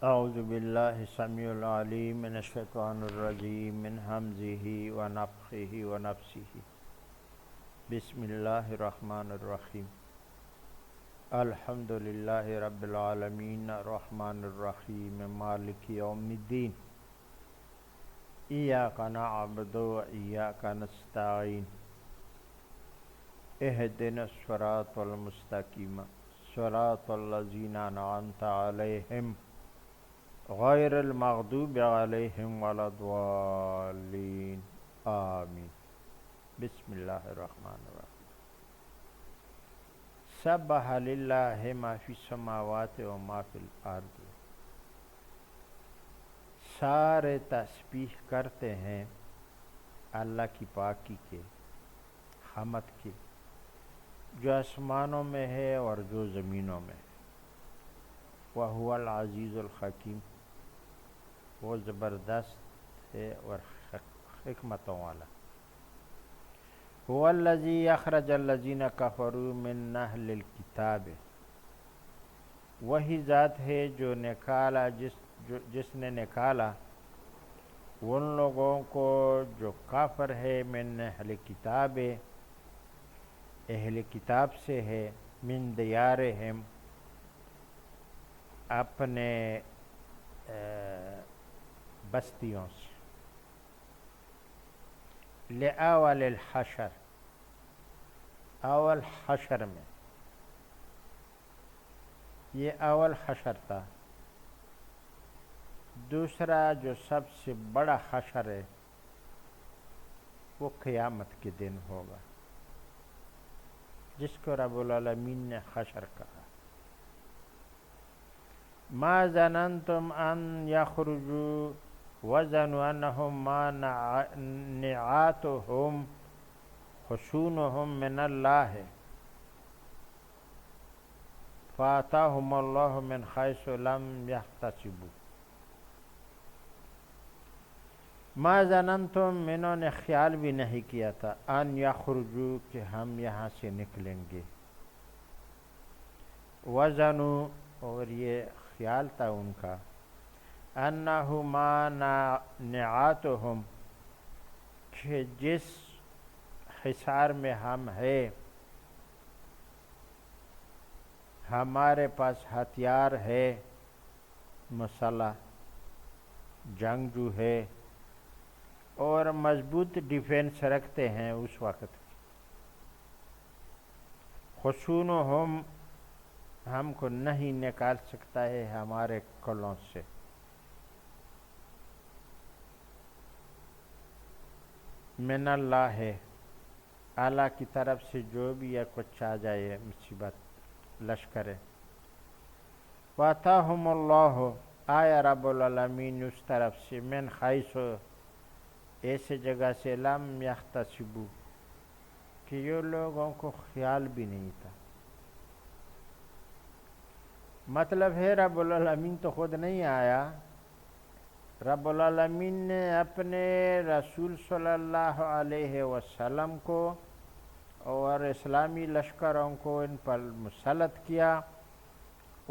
اعوذ باللہ السمیع العلیم من الشیطان الرجیم من حمزہ ونفخہ ونفثہ بسم اللہ الرحمن الرحیم الحمد للہ رب العالمین الرحمن الرحیم مالک یوم الدین ایاک نعبد و ایاک نستعین اہدنا الصراط المستقیم صراط الذین انعمت علیہم غیر المغضوب علیہم ولا الضالین آمین۔ بسم اللہ الرحمن الرحیم۔ سبح للہ ما فی السماوات و ما فی الارض، سارے تسبیح کرتے ہیں اللہ کی پاکی کے، حمد کے، جو آسمانوں میں ہے اور جو زمینوں میں ہے۔ وَهُوَ الْعَزِيزُ الْحَكِيمُ، وہ زبردست ہے اور حکمتوں والا۔ هُوَ الَّذِي أَخْرَجَ الَّذِينَ كَفَرُوا مِنْ أَهْلِ الْكِتَابِ، وہی ذات ہے جو نکالا جس نے نکالا ان لوگوں کو جو کافر ہے، من اہل کتاب، اہل کتاب سے ہے، من دیارہم، اپنے بستیوں سے، لأول الحشر، اول حشر میں، یہ اول حشر تھا۔ دوسرا جو سب سے بڑا حشر ہے وہ قیامت کے دن ہوگا، جس کو رب العالمین نے حشر کہا۔ ما ظننتم ان یخرجوا وظنوا انہم مانعاتہم حصونہم من اللہ فآتاہم اللہ من حیث لم یحتسبوا۔ ما ظننتم، انہوں نے خیال بھی نہیں کیا تھا، ان یخرجوا، کہ ہم یہاں سے نکلیں گے، وظنوا، اور یہ خیال تھا ان کا، انہ مانعاتہم، کہ جس حصار میں ہم ہے، ہمارے پاس ہتھیار ہے، مسلح، جنگجو ہے اور مضبوط ڈیفینس رکھتے ہیں اس وقت، حصونہم، ہم کو نہیں نکال سکتا ہے ہمارے قلعوں سے، من اللہ ہے، اللہ کی طرف سے جو بھی یا کچھ آ جائے مصیبت، لشکر۔ وَأَتَاهُمُ اللَّهُ، آیا رب العالمین اس طرف سے، من حیث، ایسے جگہ سے، لم یحتسبوا، کہ یہ لوگوں کو خیال بھی نہیں تھا۔ مطلب ہے رب العالمین تو خود نہیں آیا، رب العالمین نے اپنے رسول صلی اللہ علیہ وسلم کو اور اسلامی لشکروں کو ان پر مسلط کیا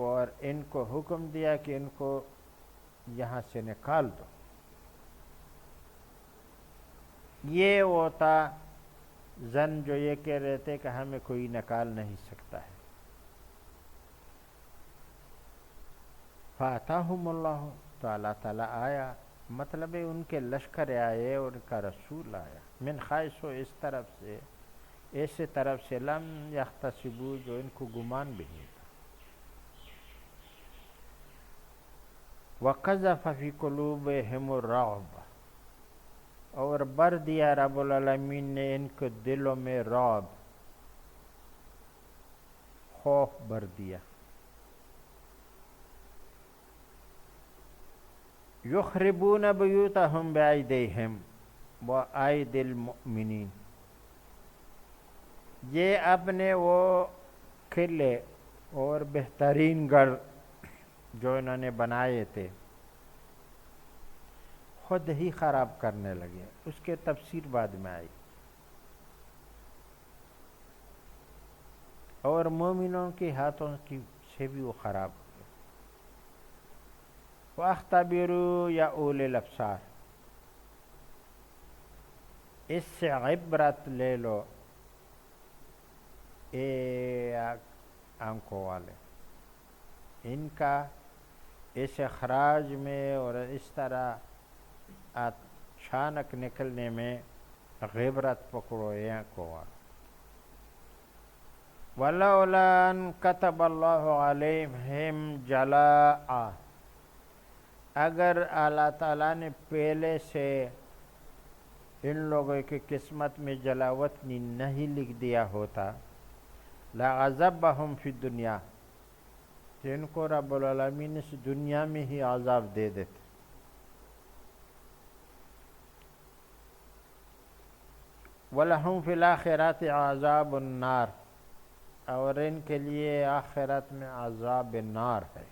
اور ان کو حکم دیا کہ ان کو یہاں سے نکال دو۔ یہ وہ تھا زن جو یہ کہہ رہے تھے کہ ہمیں کوئی نکال نہیں سکتا ہے۔ فَأَتَاهُمُ اللَّهُ، تو اللہ تعالیٰ آیا، مطلب ہے ان کے لشکر آئے اور ان کا رسول آیا، من حیث، اس طرف سے، ایسے طرف سے، لم یحتسبوا، جو ان کو گمان بھی نہیں تھا۔ وَقَذَفَ فِي قُلُوبِهِمُ الرُّعْبَ، اور بر دیا رب العالمین نے ان کے دلوں میں رعب، خوف بر دیا۔ یخربون بیوتہم بأیدیہم وأیدی المؤمنین، یہ اپنے وہ قلعے اور بہترین گڑھ جو انہوں نے بنائے تھے خود ہی خراب کرنے لگے، اس کے تفسیر بعد میں آئی، اور مومنوں کے ہاتھوں سے بھی وہ خراب ہوئے۔ فاختبروا یا اول الابصار، اس سے عبرت لے لو اے آنکھوں والے، ان کا اس اخراج میں اور اس طرح اچانک نکلنے میں عبرت پکڑو اے آنکھوں والے۔ وَلَوْلَا أَن كَتَبَ اللَّهُ عَلَيْهِمْ جَلَاءَ، اگر اللہ تعالیٰ نے پہلے سے ان لوگوں کی قسمت میں جلاوط نہیں لکھ دیا ہوتا، لَعَذَبَهُمْ فِي الدُّنْيَا، تو ان کو رب العالمین اس دنیا میں ہی عذاب دے دیتے۔ وَلَهُمْ فِي الْآخِرَةِ عَذَابُ النَّارِ، اور ان کے لیے آخرت میں عذاب نار ہے۔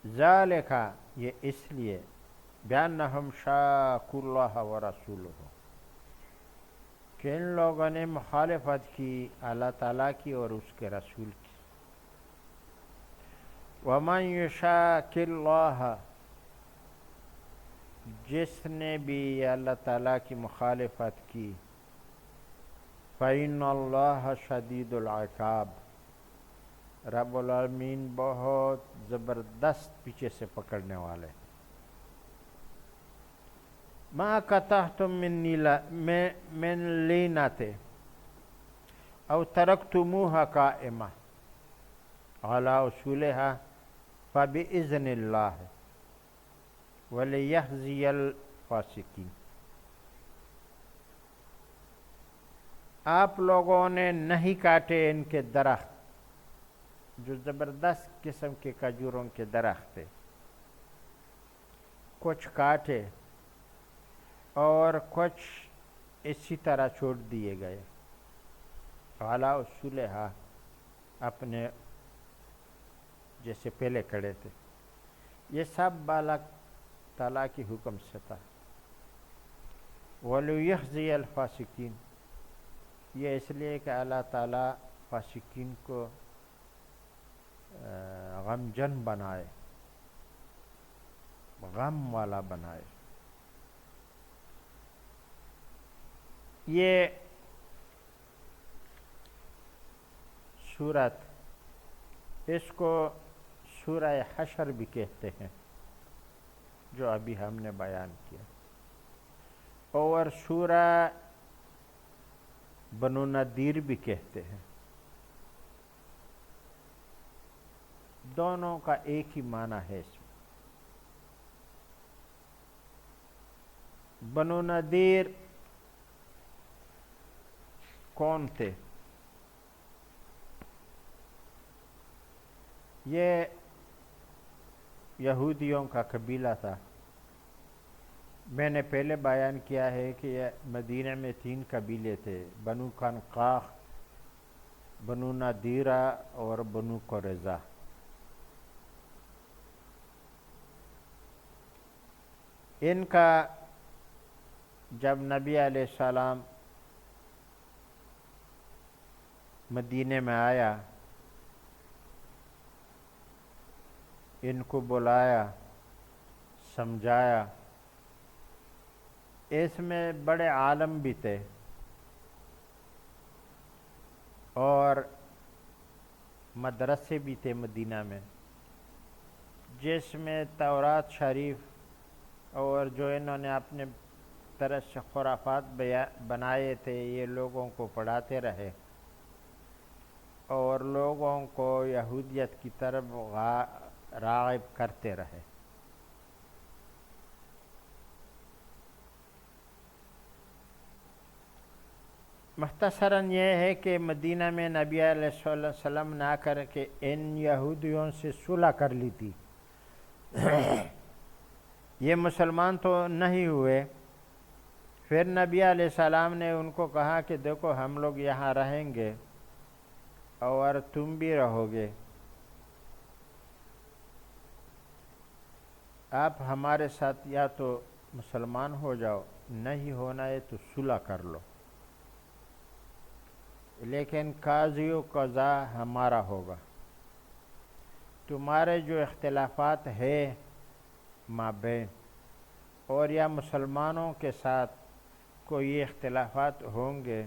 ذالک، یہ اس لیے بِأَنَّهُمْ شَاقُوا اللَّهَ وَرَسُولَهُ، کہ ان لوگوں نے مخالفت کی اللہ تعالیٰ کی اور اس کے رسول کی۔ وَمَنْ يُشَاقِ اللَّهَ، جس نے بھی اللہ تعالیٰ کی مخالفت کی، فَإِنَّ اللَّهَ شَدِيدُ الْعِقَابِ، رب العالمین بہت زبردست پیچھے سے پکڑنے والے۔ مَا قَطَعْتُم مِّن لِینَةٍ أَوْ تَرَكْتُمُوهَا قَائِمَةً عَلَىٰ أُصُولِهَا فَبِإِذْنِ اللَّهِ وَلِيَخْزِيَ الْفَاسِقِينَ، آپ لوگوں نے نہیں کاٹے ان کے درخت، جو زبردست قسم کے کھجوروں کے درخت تھے، کچھ کاٹے اور کچھ اسی طرح چھوڑ دیے گئے، عَلَىٰ أُصُولِهَا، اپنے جیسے پہلے کھڑے تھے۔ یہ سب اللہ تعالیٰ کی حکم سے تھا۔ وَلِيَخْزِيَ الْفَاسِقِينَ، یہ اس لیے کہ اللہ تعالیٰ فاسقین کو غمجن بنائے، غم والا بنائے۔ یہ سورت، اس کو سورہ حشر بھی کہتے ہیں، جو ابھی ہم نے بیان کیا، اور سورہ بنو نذیر بھی کہتے ہیں۔ دونوں کا ایک ہی معنی ہے اس میں۔ بنو نذیر کون تھے؟ یہ یہودیوں کا قبیلہ تھا۔ میں نے پہلے بیان کیا ہے کہ مدینہ میں 3 قبیلے تھے، بنو قینقاع، بنو نذیرہ اور بنو قریظہ۔ ان کا جب نبی علیہ السلام مدینے میں آیا، ان کو بلایا، سمجھایا۔ اس میں بڑے عالم بھی تھے اور مدرسے بھی تھے مدینہ میں، جس میں تورات شریف اور جو انہوں نے اپنے طرف سے خرافات بنائے تھے، یہ لوگوں کو پڑھاتے رہے اور لوگوں کو یہودیت کی طرف راغب کرتے رہے۔ مختصراً یہ ہے کہ مدینہ میں نبی علیہ السلام نے آ کر کے ان یہودیوں سے صلح کر لی تھی۔ یہ مسلمان تو نہیں ہوئے۔ پھر نبی علیہ السلام نے ان کو کہا کہ دیکھو، ہم لوگ یہاں رہیں گے اور تم بھی رہو گے، آپ ہمارے ساتھ یا تو مسلمان ہو جاؤ، نہیں ہونا ہے تو صلح کر لو، لیکن قاضی و قضا ہمارا ہوگا۔ تو تمہارے جو اختلافات ہے مابین اور یا مسلمانوں کے ساتھ کوئی اختلافات ہوں گے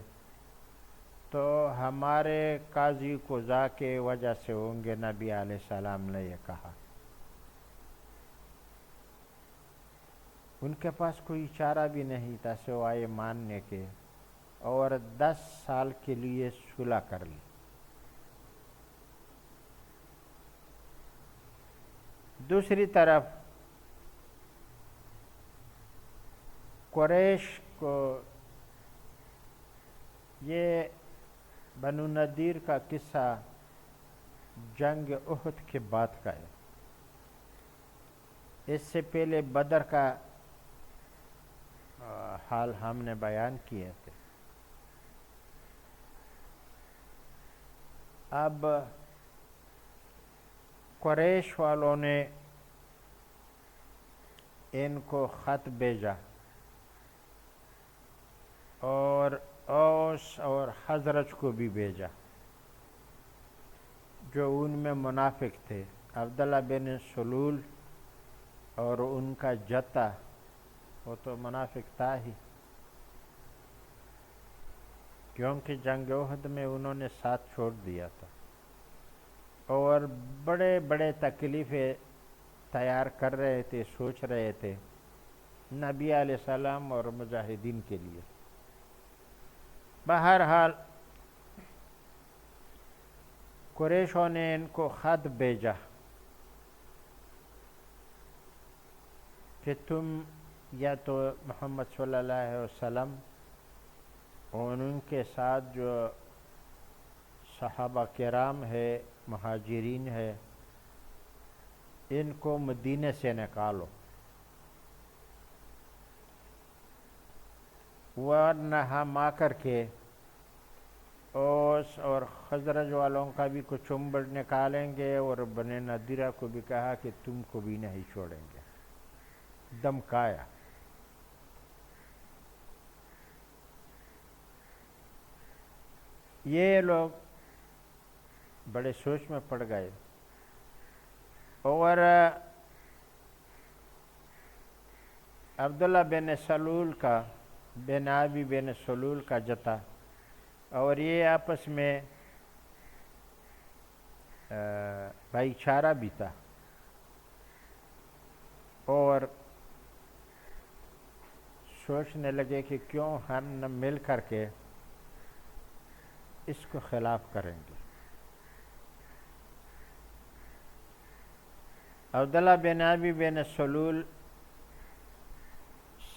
تو ہمارے قاضی قضا کے وجہ سے ہوں گے، نبی علیہ السلام نے یہ کہا۔ ان کے پاس کوئی چارہ بھی نہیں تھا سوائے ماننے کے، اور 10 سال کے لیے صلح کر لی۔ دوسری طرف قریش کو یہ بنو نذیر کا قصہ جنگ احد کے بعد کا ہے، اس سے پہلے بدر کا حال ہم نے بیان کیے تھے۔ اب قریش والوں نے ان کو خط بھیجا اور اوس اور خزرج کو بھی بھیجا، جو ان میں منافق تھے، عبداللہ بن سلول اور ان کا جتا، وہ تو منافق تھا ہی، کیونکہ جنگ احد میں انہوں نے ساتھ چھوڑ دیا تھا اور بڑے بڑے تکلیفیں تیار کر رہے تھے، سوچ رہے تھے نبی علیہ السلام اور مجاہدین کے لیے۔ بہرحال قریشوں نے ان کو خط بھیجا کہ تم یا تو محمد صلی اللہ علیہ وسلم اور ان کے ساتھ جو صحابہ کرام ہے، مہاجرین ہے، ان کو مدینے سے نکالو، ورنہ ہم آ کر کے اوس اور خزرج والوں کا بھی کچھ چنبڑ نکالیں گے، اور بنی نضیرہ کو بھی کہا کہ تم کو بھی نہیں چھوڑیں گے، دمکایا۔ یہ لوگ بڑے سوچ میں پڑ گئے اور عبداللہ بن ابی بن سلول کا جتا اور یہ آپس میں بھائی چارہ بھی تھا، اور سوچنے لگے کہ کیوں ہم نہ مل کر کے اس کو خلاف کریں گے۔ عبداللہ بن ابی بن سلول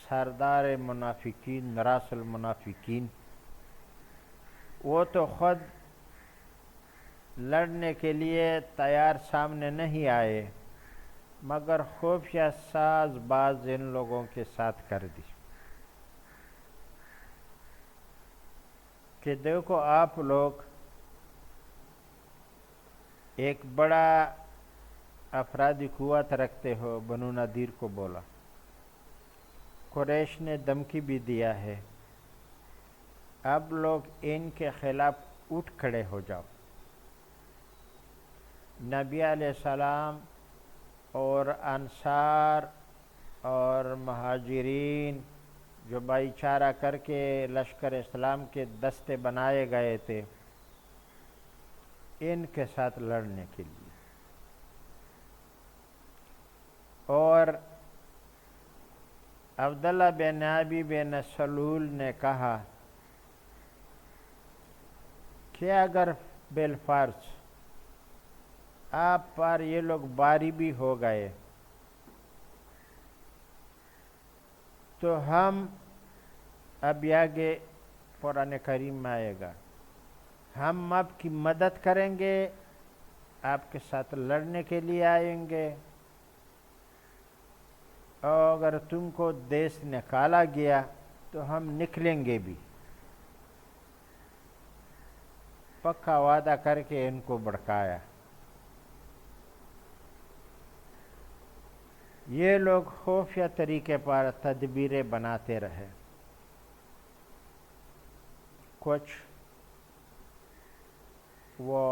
سردار منافقین، راس المنافقین، وہ تو خود لڑنے کے لیے تیار سامنے نہیں آئے، مگر خفیہ ساز باز ان لوگوں کے ساتھ کر دی کہ دیکھو آپ لوگ ایک بڑا افرادی قوت رکھتے ہو۔ بنو نذیر کو بولا، قریش نے دھمکی بھی دیا ہے، اب لوگ ان کے خلاف اٹھ کھڑے ہو جاؤ۔ نبی علیہ السلام اور انصار اور مہاجرین جو بھائی چارہ کر کے لشکر اسلام کے دستے بنائے گئے تھے، ان کے ساتھ لڑنے کے لیے۔ اور عبداللہ بن ابی بن سلول نے کہا کہ اگر بالفرض آپ پر یہ لوگ باری بھی ہو گئے تو ہم اب آگے قرآن کریم میں آئے گا، ہم آپ کی مدد کریں گے، آپ کے ساتھ لڑنے کے لیے آئیں گے، اور اگر تم کو دیس نکالا گیا تو ہم نکلیں گے بھی۔ پکا وعدہ کر کے ان کو بھڑکایا۔ یہ لوگ خفیہ طریقے پر تدبیریں بناتے رہے، کچھ وہ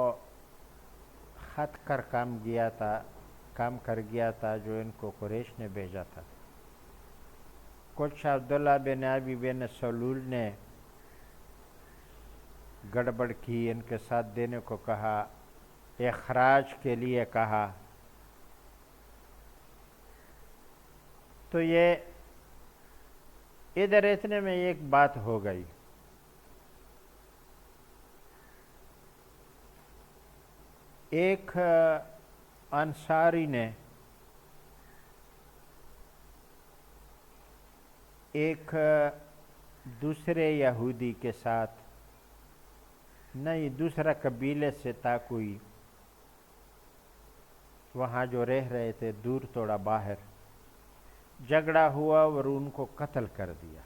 خط کر کام کر گیا تھا جو ان کو قریش نے بھیجا تھا. کچھ عبداللہ بن ابی بن سلول نے گڑبڑ کی، ان کے ساتھ دینے کو کہا، اخراج کے لیے کہا. تو یہ ادھر اتنے میں ایک بات ہو گئی. ایک انصاری نے ایک دوسرے یہودی کے ساتھ، نہیں دوسرا قبیلے سے تھا کوئی، وہاں جو رہ رہے تھے دور تھوڑا باہر، جھگڑا ہوا اور ان کو قتل کر دیا.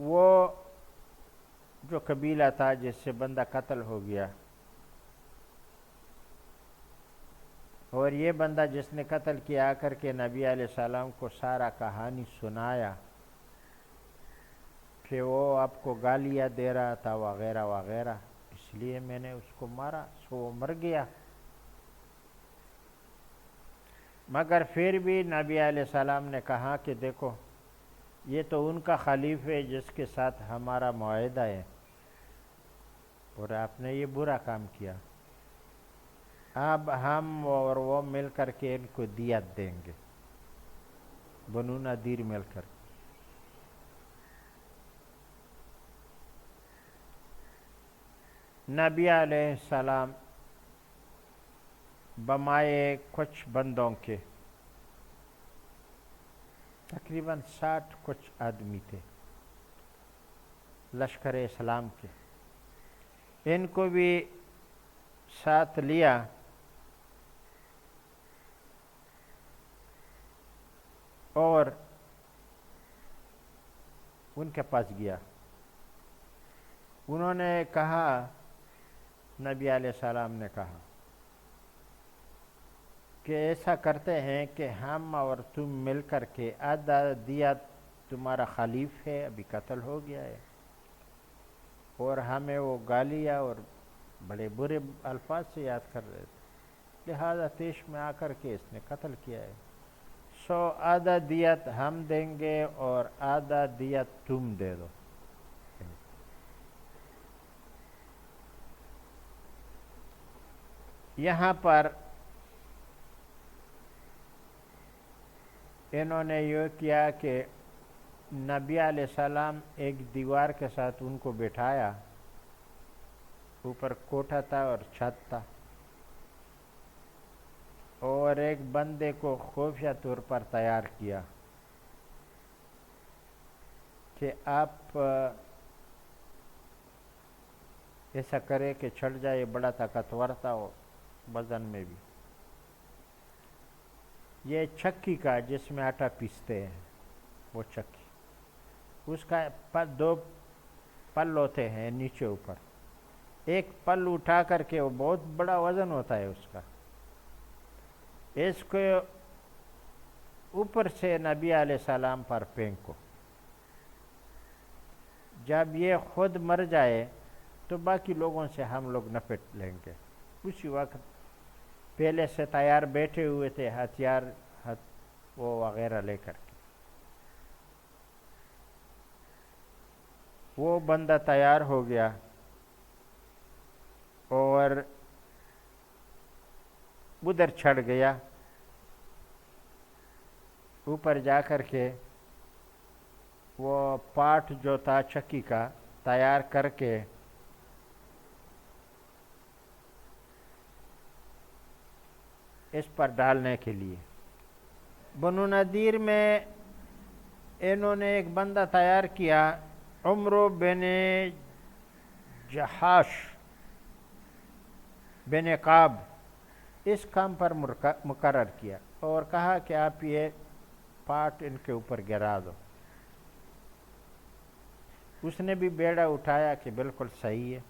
وہ جو قبیلہ تھا جس سے بندہ قتل ہو گیا، اور یہ بندہ جس نے قتل کیا آ کر کے نبی علیہ السلام کو سارا کہانی سنایا کہ وہ آپ کو گالیاں دے رہا تھا وغیرہ وغیرہ، اس لیے میں نے اس کو مارا، سو وہ مر گیا. مگر پھر بھی نبی علیہ السلام نے کہا کہ دیکھو یہ تو ان کا خلیفہ ہے جس کے ساتھ ہمارا معاہدہ ہے، اور آپ نے یہ برا کام کیا، اب ہم اور وہ مل کر کے ان کو دیت دیں گے، بنو نذیر مل کر. نبی علیہ السلام بمائے کچھ بندوں کے، تقریباً 60 کچھ آدمی تھے لشکر اسلام کے، ان کو بھی ساتھ لیا اور ان کے پاس گیا. انہوں نے کہا، نبی علیہ السلام نے کہا کہ ایسا کرتے ہیں کہ ہم اور تم مل کر کے آدھا دیت، تمہارا خلیف ہے ابھی قتل ہو گیا ہے، اور ہمیں وہ گالیاں اور بڑے برے الفاظ سے یاد کر رہے تھے، لہذا پیش میں آ کر کے اس نے قتل کیا ہے، سو آدھا دیت ہم دیں گے اور آدھا دیت تم دے دو. یہاں پر انہوں نے یہ کیا کہ نبی علیہ السلام ایک دیوار کے ساتھ ان کو بٹھایا، اوپر کوٹھا تھا اور چھت تھا، اور ایک بندے کو خفیہ طور پر تیار کیا کہ آپ ایسا کرے کہ چھٹ جائے، بڑا طاقتور تھا وہ وزن میں بھی. یہ چکی کا جس میں آٹا پیستے ہیں وہ چکی، اس کا 2 پل ہوتے ہیں نیچے اوپر، ایک پل اٹھا کر کے، وہ بہت بڑا وزن ہوتا ہے اس کا، اس کو اوپر سے نبی علیہ السلام پر پھینکو، جب یہ خود مر جائے تو باقی لوگوں سے ہم لوگ نپٹ لیں گے. اسی وقت پہلے سے تیار بیٹھے ہوئے تھے، ہتھیار وہ وغیرہ لے کر کے. وہ بندہ تیار ہو گیا اور ادھر چڑھ گیا، اوپر جا کر کے وہ پاٹ جو تھا چکی کا تیار کر کے اس پر ڈالنے کے لیے. بنو نذیر میں انہوں نے ایک بندہ تیار کیا، عمرو بن جحاش بن قاب، اس کام پر مقرر کیا اور کہا کہ آپ یہ پاٹ ان کے اوپر گرا دو. اس نے بھی بیڑا اٹھایا کہ بالکل صحیح ہے.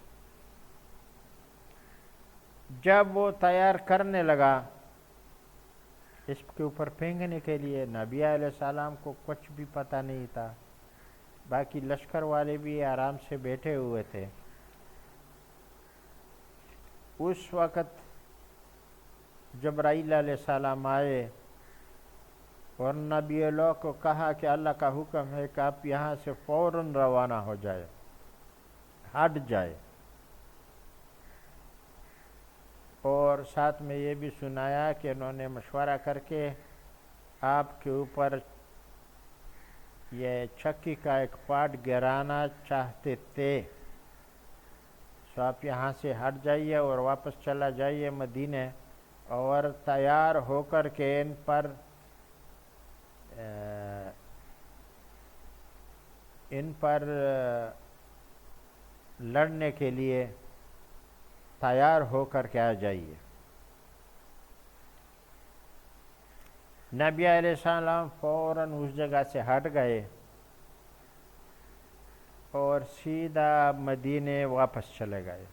جب وہ تیار کرنے لگا اس کے اوپر پھینکنے کے لیے، نبی علیہ السلام کو کچھ بھی پتہ نہیں تھا، باقی لشکر والے بھی آرام سے بیٹھے ہوئے تھے. اس وقت جبرائیل علیہ السلام آئے اور نبی اللہ کو کہا کہ اللہ کا حکم ہے کہ آپ یہاں سے فوراً روانہ ہو جائے، ہٹ جائے، اور ساتھ میں یہ بھی سنایا کہ انہوں نے مشورہ کر کے آپ کے اوپر یہ چکی کا ایک پارٹ گرانا چاہتے تھے، سو آپ یہاں سے ہٹ جائیے اور واپس چلا جائیے مدینہ، اور تیار ہو کر کے ان پر لڑنے کے لیے تیار ہو کر کے آ جائیے۔ نبی علیہ السلام فوراً اس جگہ سے ہٹ گئے اور سیدھا مدینے واپس چلے گئے۔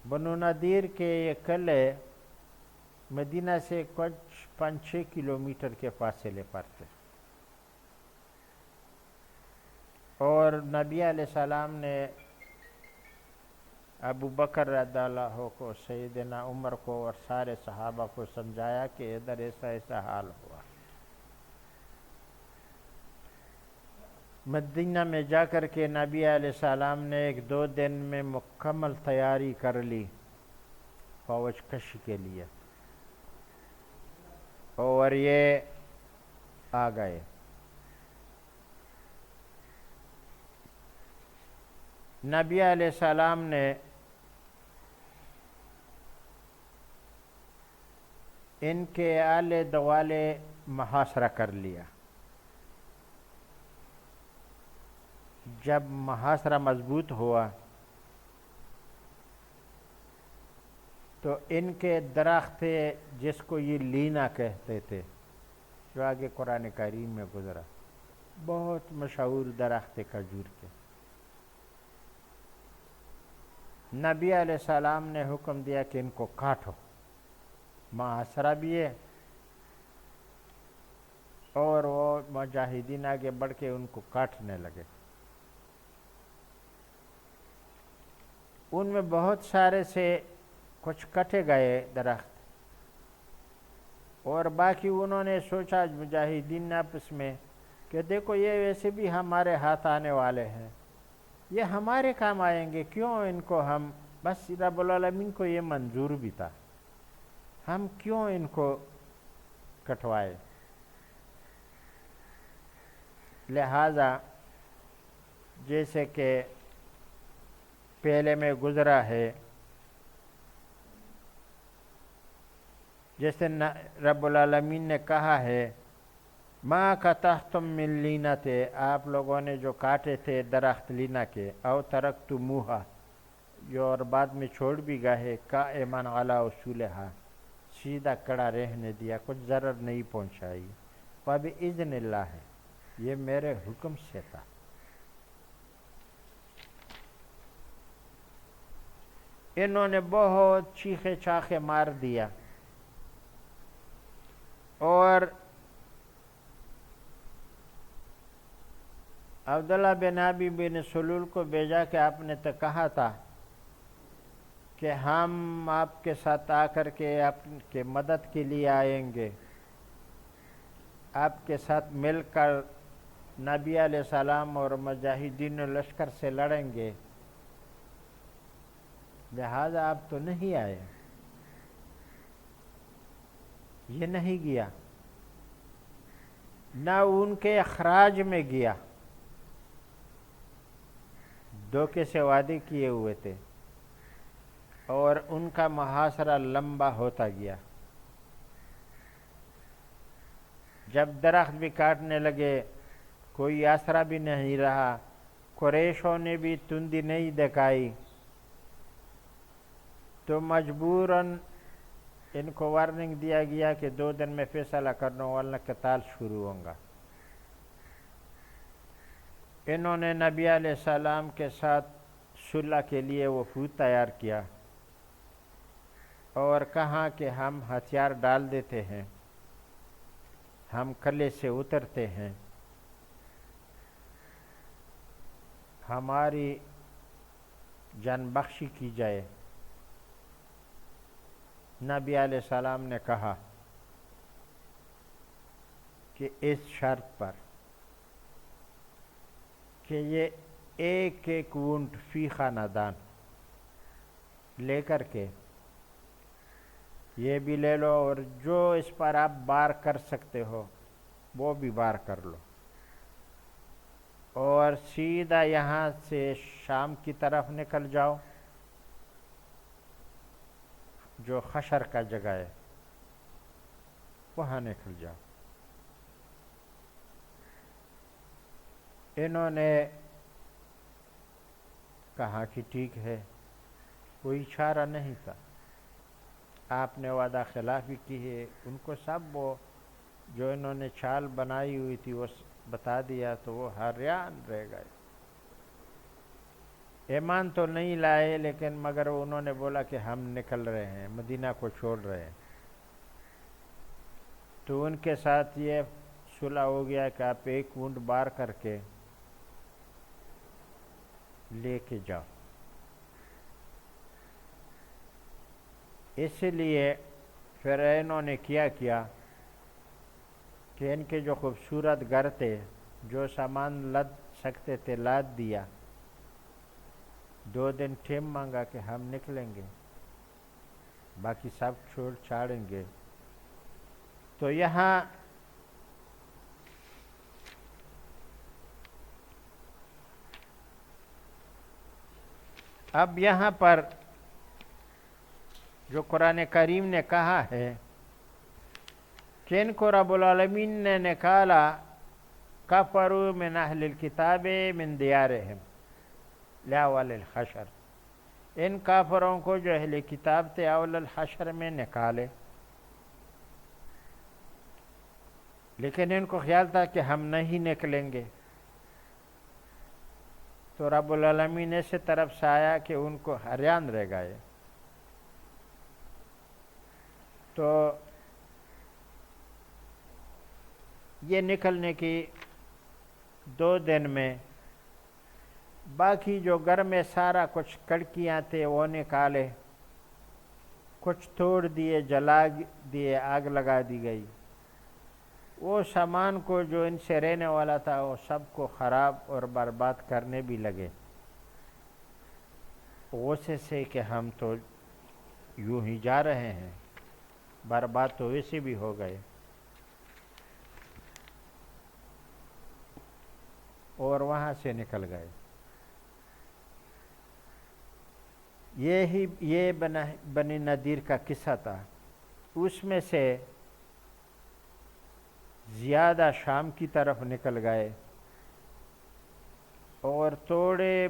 بنو نذیر کے یہ قلعے مدینہ سے کچھ 5-6 کلومیٹر کے فاصلے پر تھے، اور نبی علیہ السلام نے ابو بکر رضی اللہ کو، سیدنا عمر کو اور سارے صحابہ کو سمجھایا کہ ادھر ایسا ایسا حال ہوا۔ مدینہ میں جا کر کے نبی علیہ السلام نے 1-2 دن میں مکمل تیاری کر لی فوج کشی کے لیے، اور یہ آ گئے۔ نبی علیہ السلام نے ان کے آلے دوالے محاصرہ کر لیا۔ جب محاصرہ مضبوط ہوا تو ان کے درخت تھے جس کو یہ لینا کہتے تھے، جو آگے قرآن کریم میں گزرا، بہت مشہور درخت کھجور کے۔ نبی علیہ السلام نے حکم دیا کہ ان کو کاٹو، محاصرہ بھی ہے، اور وہ مجاہدین آگے بڑھ کے ان کو کاٹنے لگے۔ ان میں بہت سارے سے کچھ کٹے گئے درخت، اور باقی انہوں نے سوچا مجاہدین نے آپس میں کہ دیکھو یہ ویسے بھی ہمارے ہاتھ آنے والے ہیں، یہ ہمارے کام آئیں گے، کیوں ان کو ہم، بس رب العالمین کو یہ منظور بھی تھا، ہم کیوں ان کو کٹوائے۔ لہذا جیسے کہ پہلے میں گزرا ہے، جیسے رب العالمین نے کہا ہے ما قطعتم من لینۃ، آپ لوگوں نے جو کاٹے تھے درخت لینا کے، او ترکتموہا، جو اور بعد میں چھوڑ بھی گئے، قائما علی اصولہا، سیدھا کڑا رہنے دیا، کچھ ضرر نہیں پہنچائی، فباذن اللہ، ہے یہ میرے حکم سے تھا۔ انہوں نے بہت چیخے چاخے مار دیا، اور عبداللہ بن ابی بن سلول کو بھیجا کہ آپ نے تو کہا تھا کہ ہم آپ کے ساتھ آ کر کے آپ کے مدد کے لیے آئیں گے، آپ کے ساتھ مل کر نبی علیہ السلام اور مجاہدین لشکر سے لڑیں گے، لہذا آپ تو نہیں آئے، یہ نہیں گیا، نہ ان کے اخراج میں گیا، دھوکے سے وعدے کیے ہوئے تھے، اور ان کا محاصرہ لمبا ہوتا گیا۔ جب درخت بھی کاٹنے لگے، کوئی آسرا بھی نہیں رہا، قریشوں نے بھی تندی نہیں دکھائی، تو مجبوراً ان کو وارننگ دیا گیا کہ 2 دن میں فیصلہ کرنا ورنہ قتال شروع ہوں گا۔ انہوں نے نبی علیہ السلام کے ساتھ صلح کے لیے وفود تیار کیا، اور کہا کہ ہم ہتھیار ڈال دیتے ہیں، ہم قلعے سے اترتے ہیں، ہماری جان بخشی کی جائے، نبی علیہ السلام نے کہا کہ اس شرط پر کہ یہ ایک ایک اونٹ فی خاندان لے کر کے یہ بھی لے لو، اور جو اس پر آپ بار کر سکتے ہو وہ بھی بار کر لو، اور سیدھا یہاں سے شام کی طرف نکل جاؤ، جو خشر کا جگہ ہے وہاں نکل جاؤ۔ انہوں نے کہا کہ ٹھیک ہے، کوئی اشارہ نہیں تھا، آپ نے وعدہ خلافی کی ہے، ان کو سب وہ جو انہوں نے چال بنائی ہوئی تھی وہ بتا دیا، تو وہ حیران رہ گئے۔ ایمان تو نہیں لائے، لیکن مگر انہوں نے بولا کہ ہم نکل رہے ہیں، مدینہ کو چھوڑ رہے ہیں۔ تو ان کے ساتھ یہ صلح ہو گیا کہ آپ ایک اونٹ بار کر کے لے کے جاؤ۔ اس لیے پھر انہوں نے کیا کہ ان کے جو خوبصورت گھر تھے، جو سامان لد سکتے تھے لاد دیا، 2 دن ٹائم مانگا کہ ہم نکلیں گے، باقی سب چھوڑ چھاڑیں گے۔ تو یہاں اب یہاں پر جو قرآن کریم نے کہا ہے کہ ان کو رب العالمین نے نکالا، کفروا من اہل الکتاب من دیارہم لاول الحشر، ان کافروں کو جو اہل کتاب تھے اول الحشر میں نکالے، لیکن ان کو خیال تھا کہ ہم نہیں نکلیں گے، تو رب العالمین اس طرف سے آیا کہ ان کو حیران رہ گئے۔ تو یہ نکلنے کی 2 دن میں باقی جو گھر میں سارا کچھ کڑکیاں تھے وہ نکالے، کچھ توڑ دیے، جلا دیے، آگ لگا دی گئی، وہ سامان کو جو ان سے رہنے والا تھا وہ سب کو خراب اور برباد کرنے بھی لگے، غصے سے کہ ہم تو یوں ہی جا رہے ہیں، برباد تو ویسے بھی ہو گئے، اور وہاں سے نکل گئے۔ یہ بنی نذیر کا قصہ تھا۔ اس میں سے زیادہ شام کی طرف نکل گئے، اور تھوڑے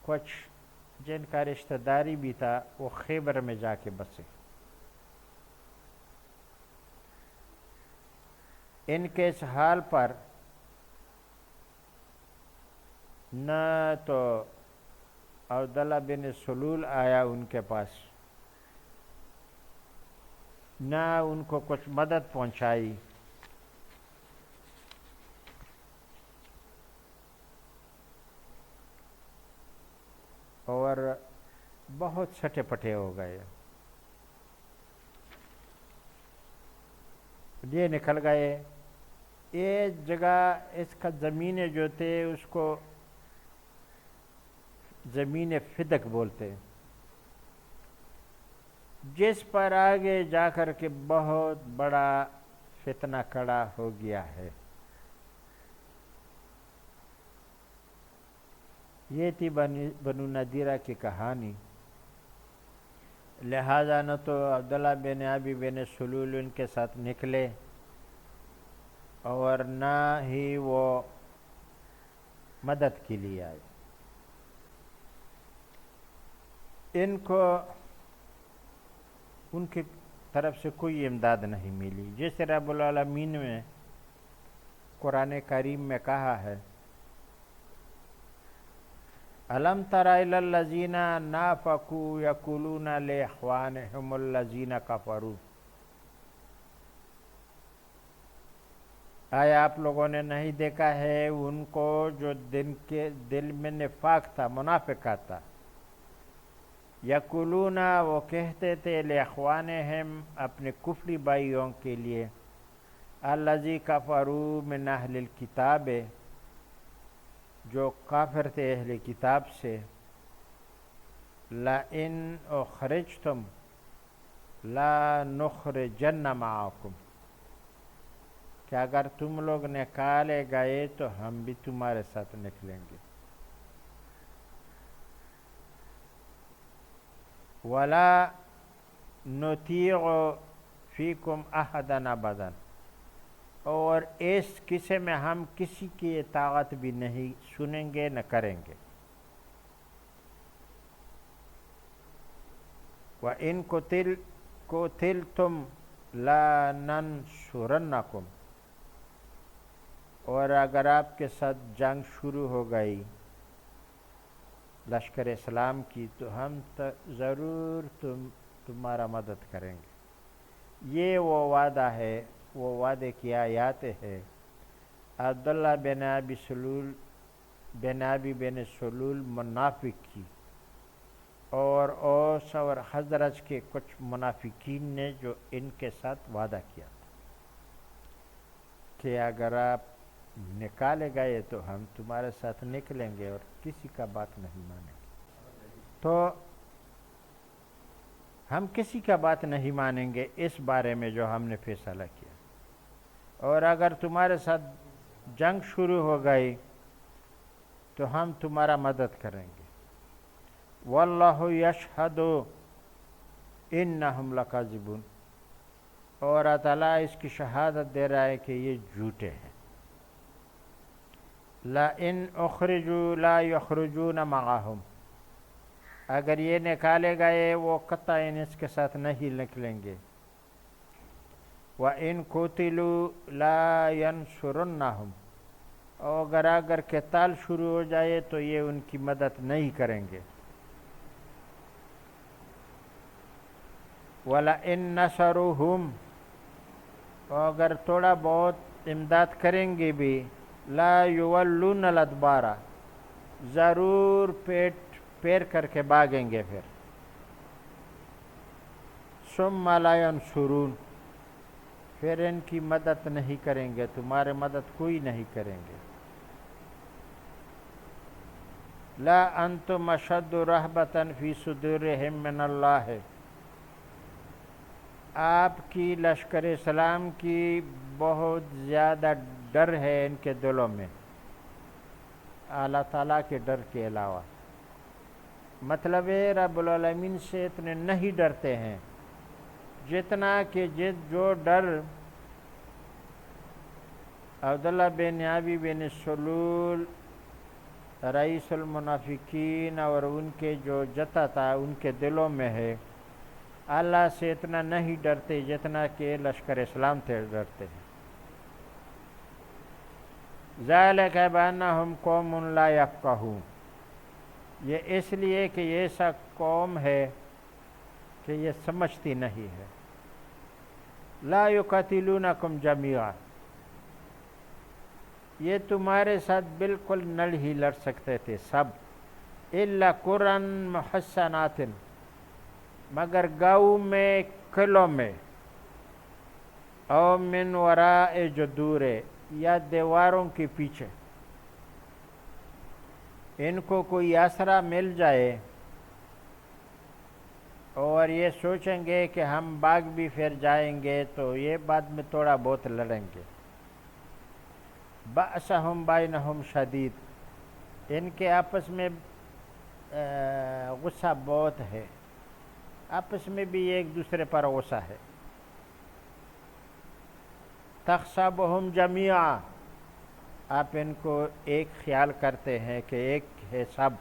کچھ جن کا رشتہ داری بھی تھا وہ خیبر میں جا کے بسے۔ ان کے اس حال پر نہ تو عبداللہ بن سلول آیا ان کے پاس، نہ ان کو کچھ مدد پہنچائی، اور بہت چھٹے پٹے ہو گئے۔ یہ نکل گئے، یہ جگہ اس کا زمینیں جو تھے اس کو زمین فدق بولتے، جس پر آگے جا کر کے بہت بڑا فتنہ کھڑا ہو گیا ہے۔ یہ تھی بنو نذیرہ کی کہانی۔ لہذا نہ تو عبداللہ بن ابی بن سلول ان کے ساتھ نکلے، اور نہ ہی وہ مدد کے لیے آئے۔ ان کو ان کی طرف سے کوئی امداد نہیں ملی، جیسے رب العالمین نے قرآن کریم میں کہا ہے، الم تر الی الذین نافقوا یقولون لاخوانہم الذین کفروا آیا آپ لوگوں نے نہیں دیکھا ہے ان کو جو دل میں نفاق تھا، منافقات تھا، یقولون وہ کہتے تھے لاخوانہم اپنے کفری بھائیوں کے لیے، الذی کفروا من اہل الکتاب جو کافر تھے اہل کتاب سے، لئن اخرجتم لا نخرجن معکم کہ اگر تم لوگ نکالے گئے تو ہم بھی تمہارے ساتھ نکلیں گے، ولا نطیع فیکم احدا ابدا اور اس قصے میں ہم کسی کی اطاعت بھی نہیں سنیں گے نہ کریں گے، وَإِن قُتِلْتُمْ لَنَنْصُرَنَّكُمْ اور اگر آپ کے ساتھ جنگ شروع ہو گئی لشکر اسلام کی تو ہم ضرور تمہارا مدد کریں گے۔ یہ وہ وعدہ ہے، وہ وعدے کی آیات ہے عبداللہ بن ابی بن سلول منافق کی اور اوس اور خزرج کے کچھ منافقین نے جو ان کے ساتھ وعدہ کیا تھا کہ اگر آپ نکالے گئے تو ہم تمہارے ساتھ نکلیں گے اور کسی کا بات نہیں مانیں گے۔ تو ہم کسی کا بات نہیں مانیں گے اس بارے میں جو ہم نے فیصلہ کیا، اور اگر تمہارے ساتھ جنگ شروع ہو گئی تو ہم تمہارا مدد کریں گے۔ واللہ یشہد انہم لکاذبون اور اللہ تعالیٰ اس کی شہادت دے رہا ہے کہ یہ جھوٹے ہیں۔ لئن اخرجوا لا یخرجون معہم اگر یہ نکالے گئے وہ قطعاً اس کے ساتھ نہیں نکلیں گے۔ وَإِن قُتِلُوا لَا يَنْصُرُنَّهُمْ اور اگر قتال شروع ہو جائے تو یہ ان کی مدد نہیں کریں گے۔ وَلَئِن نَصَرُوهُمْ اور اگر تھوڑا بہت امداد کریں گے بھی، لَا يُوَلُّونَ الْأَدْبَارَ ضرور پیر کر کے بھاگیں گے پھر۔ ثُمَّ لَا يَنْصُرُونَ پھر ان کی مدد نہیں کریں گے، تمہارے مدد کوئی نہیں کریں گے۔ لا انتم اشد رہبۃ فی صدورہم من اللہ آپ کی لشکر اسلام کی بہت زیادہ ڈر ہے ان کے دلوں میں اللہ تعالیٰ کے ڈر کے علاوہ، مطلب ہے رب العالمین سے اتنے نہیں ڈرتے ہیں جتنا کہ جو ڈر عبداللہ بن ابی بن سلول رئیس المنافقین اور ان کے جو جتا تھا ان کے دلوں میں ہے، اللہ سے اتنا نہیں ڈرتے جتنا کہ لشکر اسلام سے ڈرتے ہیں۔ ذالک بانہم قوم لا یفقہون یہ اس لیے کہ یہ ایسا قوم ہے کہ یہ سمجھتی نہیں ہے۔ لا یقاتلونکم جمیعا یہ تمہارے ساتھ بالکل نہیں لڑ سکتے تھے سب، الا قرى محصنات مگر گاؤں میں، قلعوں میں، او من وراء جدور یا دیواروں کے پیچھے، ان کو کوئی آسرا مل جائے اور یہ سوچیں گے کہ ہم باغ بھی پھر جائیں گے تو یہ بعد میں تھوڑا بہت لڑیں گے۔ بأسہم بینہم شدید ان کے آپس میں غصہ بہت ہے، آپس میں بھی ایک دوسرے پر غصہ ہے۔ تحسبہم جمیعا آپ ان کو ایک خیال کرتے ہیں کہ ایک ہے سب،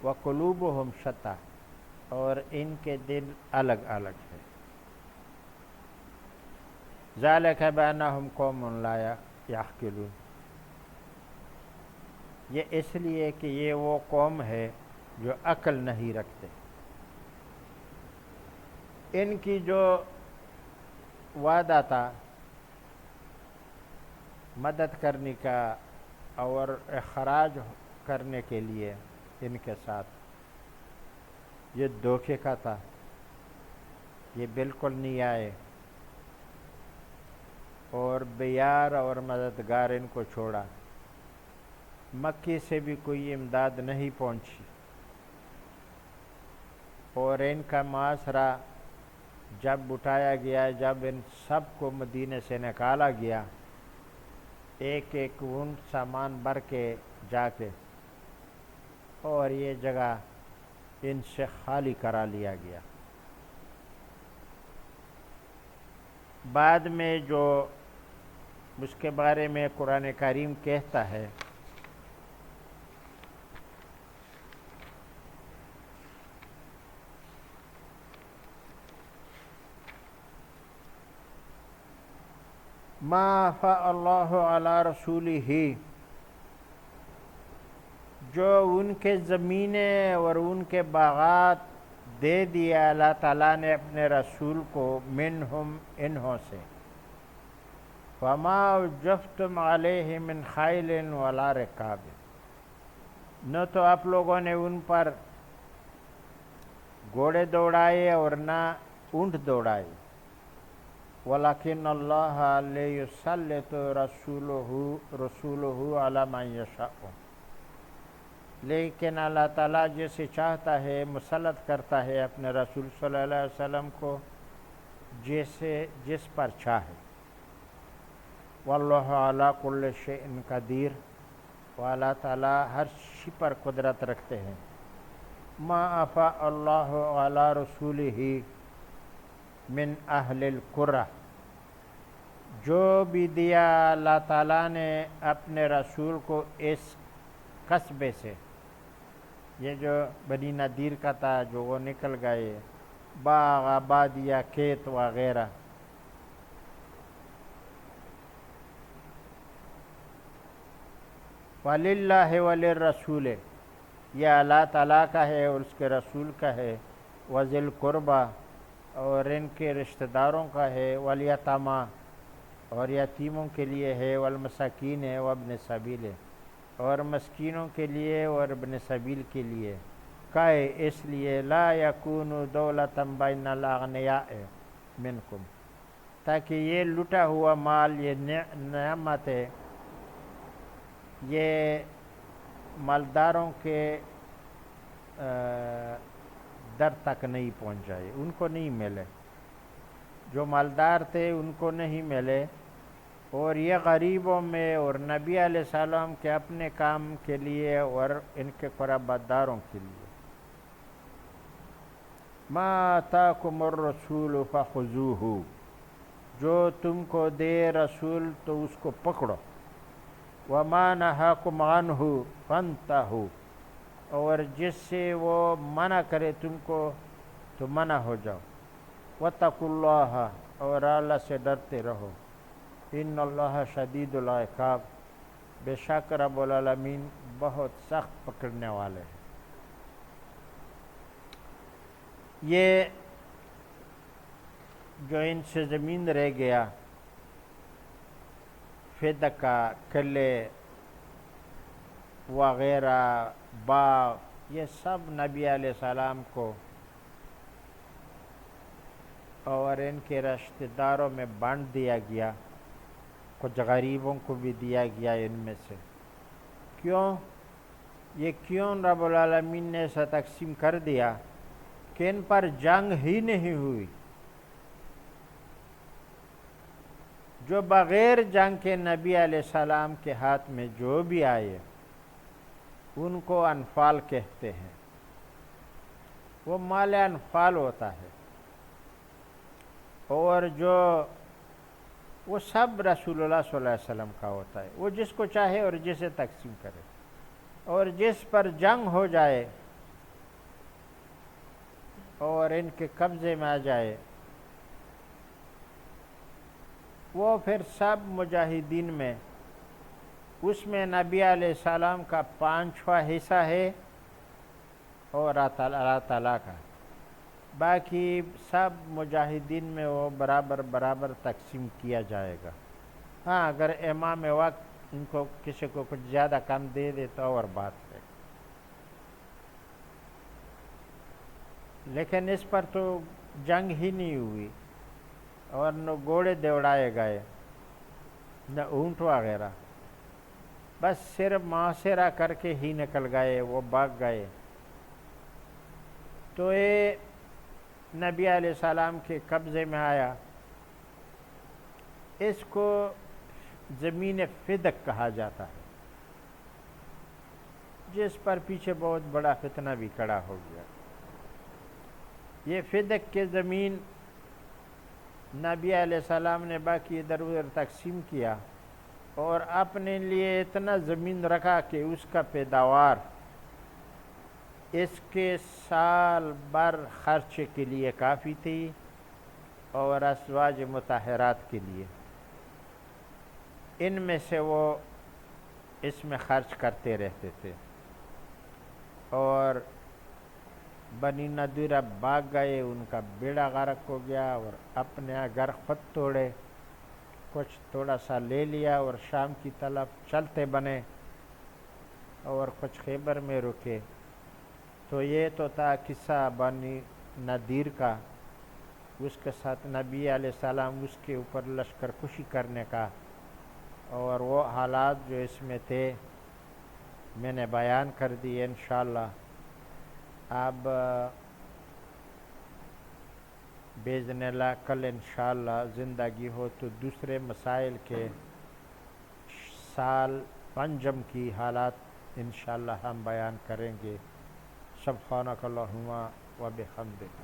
وقلوبہم شتیٰ اور ان کے دل الگ الگ ہیں۔ ذالک بانہم قوم لا یعقلون یہ اس لیے کہ یہ وہ قوم ہے جو عقل نہیں رکھتے۔ ان کی جو وعدہ تھا مدد کرنے کا اور اخراج کرنے کے لیے ان کے ساتھ، یہ دھوکے کا تھا، یہ بالکل نہیں آئے اور بیار اور مددگار ان کو چھوڑا۔ مکی سے بھی کوئی امداد نہیں پہنچی اور ان کا معاشرہ جب اٹھایا گیا، جب ان سب کو مدینے سے نکالا گیا، ایک ایک اونٹ سامان بھر کے جا کے، اور یہ جگہ ان سے خالی کرا لیا گیا۔ بعد میں جو اس کے بارے میں قرآن کریم کہتا ہے، ما افاء اللہ علی رسولہ، جو ان کے زمینیں اور ان کے باغات دے دیا اللہ تعالیٰ نے اپنے رسول کو، منہم انہوں سے، وما اوجفتم علیہ من خیل ولا رکاب، نہ تو آپ لوگوں نے ان پر گھوڑے دوڑائے اور نہ اونٹ دوڑائے، ولیکن اللہ لیسلط رسولہ علی من یشاء، لیکن اللہ تعالیٰ جسے چاہتا ہے مسلط کرتا ہے اپنے رسول صلی اللہ علیہ وسلم کو جس پر چاہے۔ واللہ علی کل شیء قدیر، و اللہ تعالیٰ ہر شے پر قدرت رکھتے ہیں۔ ما افاء اللہ علی رسولہ من اہل القرى، جو بھی دیا اللہ تعالیٰ نے اپنے رسول کو اس قصبے سے، یہ جو بنی نذیر کا تھا، جو وہ نکل گئے، باغ آبادیہ کھیت وغیرہ، وَلِلَّهِ وَلِلرَّسُولِ، یہ اللہ تعالیٰ کا ہے اور اس کے رسول کا ہے، وَذِي الْقُرْبَى، اور ان کے رشتہ داروں کا ہے، وَالْيَتَامَى، اور یتیموں کے لیے ہے، وَالْمَسَاكِينِ وَابْنِ السَّبِيلِ، اور مسکینوں کے لیے اور ابن سبیل کے لیے، کائے اس لیے لا یکون دولۃ بین الاغنیاء منکم، تاکہ یہ لٹا ہوا مال، یہ نعمت ہے، یہ مالداروں کے در تک نہیں پہنچ جائے، ان کو نہیں ملے، جو مالدار تھے ان کو نہیں ملے، اور یہ غریبوں میں اور نبی علیہ السلام کے اپنے کام کے لیے اور ان کے قرابہ داروں کے لیے۔ ما آتاکم الرسول فخذوہ، جو تم کو دے رسول تو اس کو پکڑو، وما نہاکم عنہ فانتہوا، اور جس سے وہ منع کرے تم کو تو منع ہو جاؤ، واتقوا اللہ، اور اللہ سے ڈرتے رہو، ان اللہ شدید العقاب، بے شک رب العالمین بہت سخت پکڑنے والے ہیں۔ یہ جو ان سے زمین رہ گیا، فدقہ، قلعے وغیرہ، باغ، یہ سب نبی علیہ السلام کو اور ان کے رشتہ داروں میں بانٹ دیا گیا، کچھ غریبوں کو بھی دیا گیا ان میں سے۔ کیوں؟ یہ کیوں رب العالمین نے ایسا تقسیم کر دیا کہ ان پر جنگ ہی نہیں ہوئی، جو بغیر جنگ کے نبی علیہ السلام کے ہاتھ میں جو بھی آئے ان کو انفال کہتے ہیں، وہ مال انفال ہوتا ہے، اور جو وہ سب رسول اللہ صلی اللہ علیہ وسلم کا ہوتا ہے، وہ جس کو چاہے اور جسے تقسیم کرے، اور جس پر جنگ ہو جائے اور ان کے قبضے میں آ جائے، وہ پھر سب مجاہدین میں اس میں نبی علیہ السلام کا 5واں حصہ ہے اور اللہ تعالیٰ کا، باقی سب مجاہدین میں وہ برابر برابر تقسیم کیا جائے گا۔ ہاں اگر امام وقت ان کو کسی کو کچھ زیادہ کم دے دے تو اور بات ہے، لیکن اس پر تو جنگ ہی نہیں ہوئی، اور نہ گھوڑے دوڑائے گئے نہ اونٹ وغیرہ، بس صرف محاصرہ کر کے ہی نکل گئے، وہ بھاگ گئے۔ تو یہ نبی علیہ السلام کے قبضے میں آیا، اس کو زمین فدق کہا جاتا ہے، جس پر پیچھے بہت بڑا فتنہ بھی کھڑا ہو گیا۔ یہ فدق کی زمین نبی علیہ السلام نے باقی ادھر ادھر تقسیم کیا، اور اپنے لیے اتنا زمین رکھا کہ اس کا پیداوار اس کے سال بھر خرچے کے لیے کافی تھی، اور ازواج مطہرات کے لیے، ان میں سے وہ اس میں خرچ کرتے رہتے تھے۔ اور بنی نضیر اب بھاگ گئے، ان کا بیڑا غرق ہو گیا، اور اپنے گھر خود توڑے، کچھ تھوڑا سا لے لیا اور شام کی طرف چلتے بنے، اور کچھ خیبر میں رکے۔ تو یہ تو تھا قصہ بنی نضیر کا، اس کے ساتھ نبی علیہ السلام اس کے اوپر لشکر کشی کرنے کا، اور وہ حالات جو اس میں تھے میں نے بیان کر دی انشاءاللہ۔ اب باذن اللہ کل انشاءاللہ زندگی ہو تو دوسرے مسائل کے سال پنجم کی حالات انشاءاللہ ہم بیان کریں گے۔ سبحانک اللہم و بحمدک۔